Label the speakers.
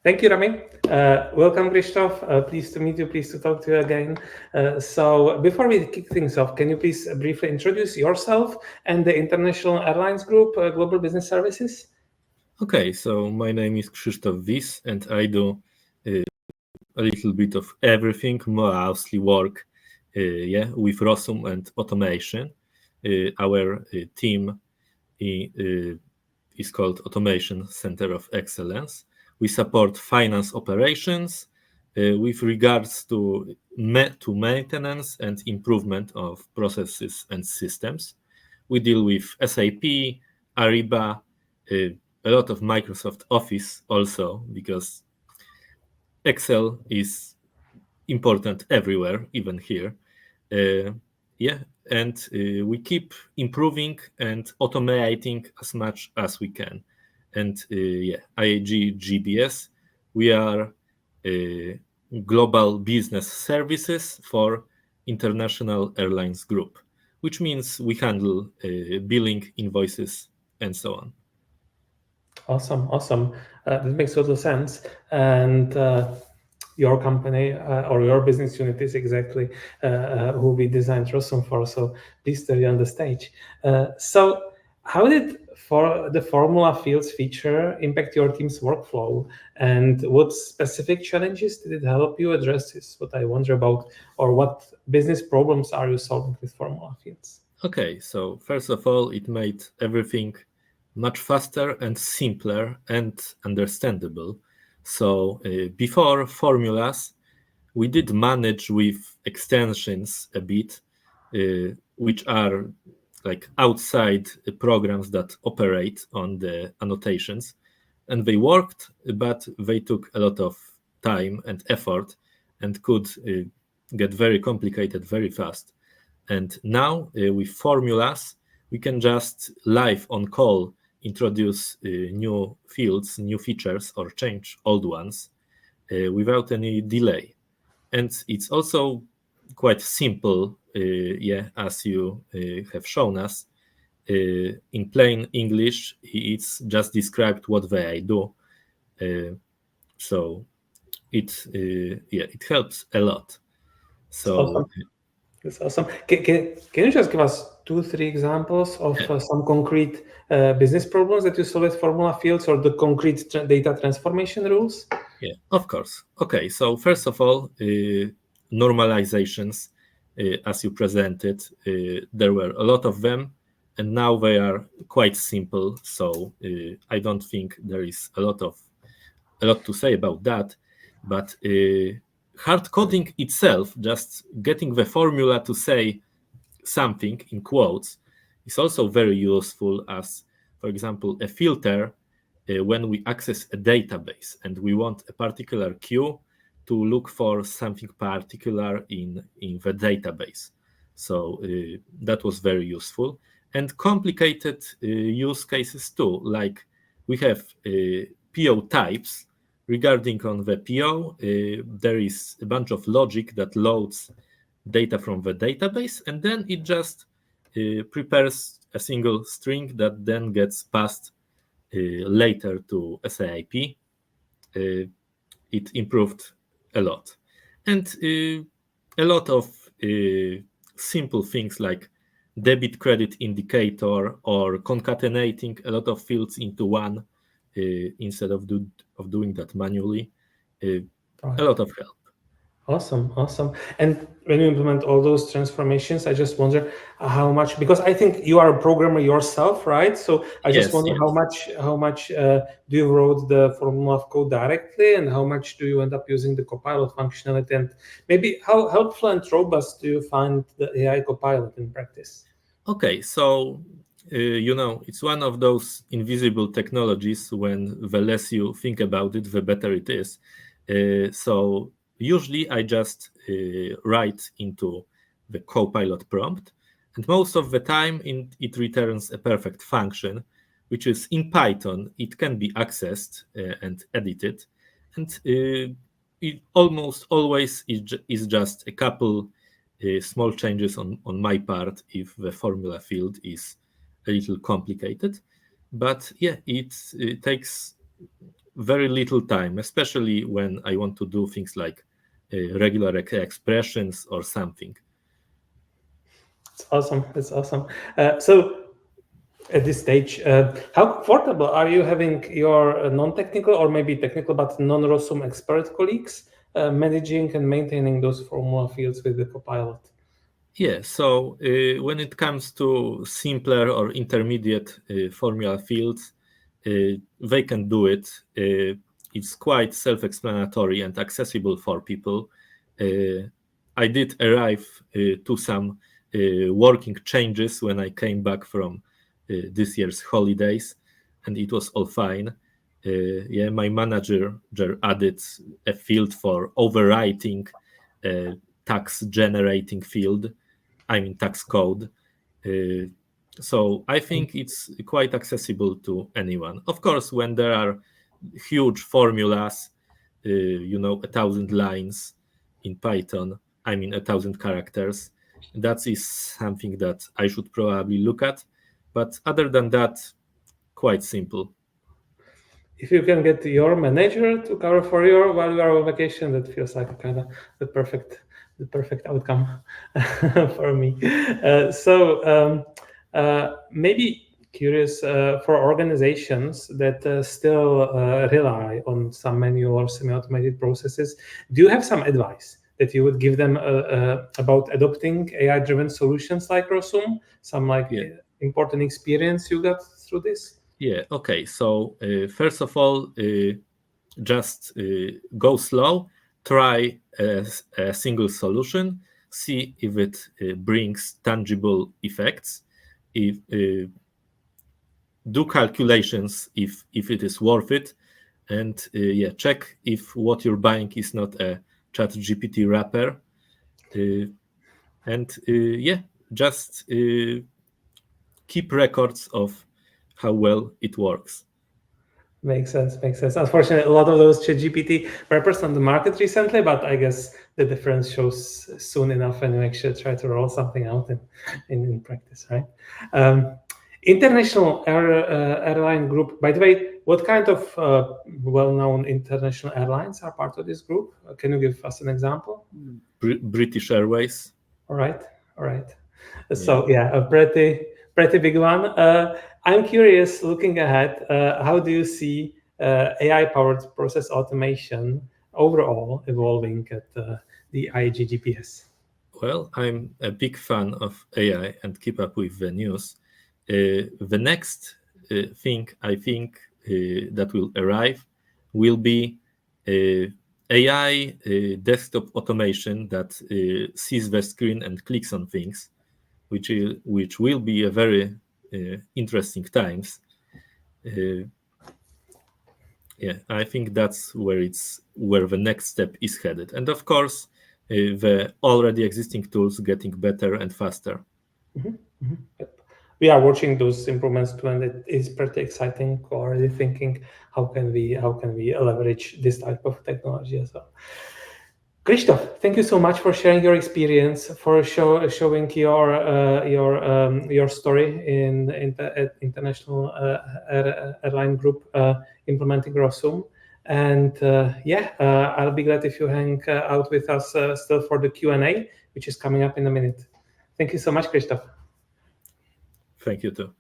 Speaker 1: Thank you, Rami. Welcome, Krzysztof. Pleased to meet you. Pleased to talk to you again. So, before we kick things off, can you please briefly introduce yourself and the International Airlines Group Global Business Services?
Speaker 2: Okay, so my name is Krzysztof Wis, and I do a little bit of everything, mostly work with Rossum and automation. Our team is called Automation Center of Excellence. We support finance operations with regards to maintenance and improvement of processes and systems. We deal with SAP, Ariba, a lot of Microsoft Office also, because Excel is important everywhere, even here. And we keep improving and automating as much as we can. And IAG GBS, we are global business services for International Airlines Group, which means we handle billing, invoices, and so on.
Speaker 1: Awesome. That makes total sense. And your company or your business unit is exactly who we designed Rossum for. So please stay on the stage. So how did the Formula Fields feature impact your team's workflow? And what specific challenges did it help you address? Is what I wonder about, or what business problems are you solving with Formula Fields?
Speaker 2: Okay, so first of all, it made everything much faster and simpler and understandable. So before formulas, we did manage with extensions a bit, which are like outside programs that operate on the annotations. And they worked, but they took a lot of time and effort and could get very complicated very fast. And now with formulas, we can just live on call introduce new fields, new features, or change old ones without any delay. And it's also quite simple, as you have shown us. In plain English, it's just described what they do. So it helps a lot. So.
Speaker 1: That's awesome. Can you just give us 2-3 examples of some concrete business problems that you solve with Formula Fields, or the concrete data transformation rules?
Speaker 2: Yeah, of course. Okay, so first of all, normalizations, as you presented, there were a lot of them, and now they are quite simple. So I don't think there is a lot to say about that. But hard coding itself, just getting the formula to say something in quotes, is also very useful as, for example, a filter when we access a database and we want a particular queue to look for something particular in the database. So that was very useful. And complicated use cases too, like we have PO types. Regarding on the PO, there is a bunch of logic that loads data from the database, and then it just prepares a single string that then gets passed later to SAP. It improved a lot. And a lot of simple things like debit credit indicator or concatenating a lot of fields into one instead of doing that manually. A lot of help.
Speaker 1: Awesome. And when you implement all those transformations, I just wonder how much, because I think you are a programmer yourself, right? So I just wonder how much do you wrote the formula of code directly, and how much do you end up using the Copilot functionality, and maybe how helpful and robust do you find the AI Copilot in practice?
Speaker 2: Okay, so it's one of those invisible technologies. When the less you think about it, the better it is. So usually I just write into the Copilot prompt, and most of the time it returns a perfect function, which is in Python. It can be accessed and edited, and it almost always is just a couple small changes on my part if the formula field is a little complicated. But yeah, it takes very little time, especially when I want to do things like regular expressions or something.
Speaker 1: It's awesome. It's awesome. So at this stage, how comfortable are you having your non-technical or maybe technical but non-Rossum expert colleagues managing and maintaining those formula fields with the Copilot?
Speaker 2: Yeah, so when it comes to simpler or intermediate formula fields, they can do it. It's quite self-explanatory and accessible for people. I did arrive to some working changes when I came back from this year's holidays, and it was all fine. Yeah, my manager added a field for overwriting tax generating field, I mean tax code. So I think it's quite accessible to anyone. Of course, when there are huge formulas, 1,000 lines in Python, I mean 1,000 characters, that is something that I should probably look at. But other than that, quite simple.
Speaker 1: If you can get your manager to cover for you while you are on vacation, that feels like kind of the perfect outcome for me. Maybe curious for organizations that still rely on some manual or semi-automated processes. Do you have some advice that you would give them about adopting AI-driven solutions like Rossum? Some important experience you got through this?
Speaker 2: Yeah, okay. So first of all, just go slow, try a single solution, see if it brings tangible effects, if do calculations if it is worth it, and check if what you're buying is not a ChatGPT wrapper, and just keep records of how well it works.
Speaker 1: Makes sense. Unfortunately, a lot of those ChatGPT wrappers on the market recently, but I guess the difference shows soon enough when you actually try to roll something out in practice, right? International Airline Group. By the way, what kind of well-known international airlines are part of this group? Can you give us an example?
Speaker 2: British Airways.
Speaker 1: All right. So a pretty big one. I'm curious, looking ahead, how do you see AI-powered process automation overall evolving at the IAG GPS?
Speaker 2: Well, I'm a big fan of AI and keep up with the news. The next thing I think that will arrive will be AI desktop automation that sees the screen and clicks on things, which will be a very interesting times. I think that's where the next step is headed, and of course, the already existing tools getting better and faster.
Speaker 1: Yep. We are watching those improvements too, and it is pretty exciting. Already thinking how can we leverage this type of technology as well. Krzysztof, thank you so much for sharing your experience, for showing your story in International Airline Group implementing Rossum. And I'll be glad if you hang out with us still for the Q&A, which is coming up in a minute. Thank you so much, Krzysztof.
Speaker 2: Thank you too.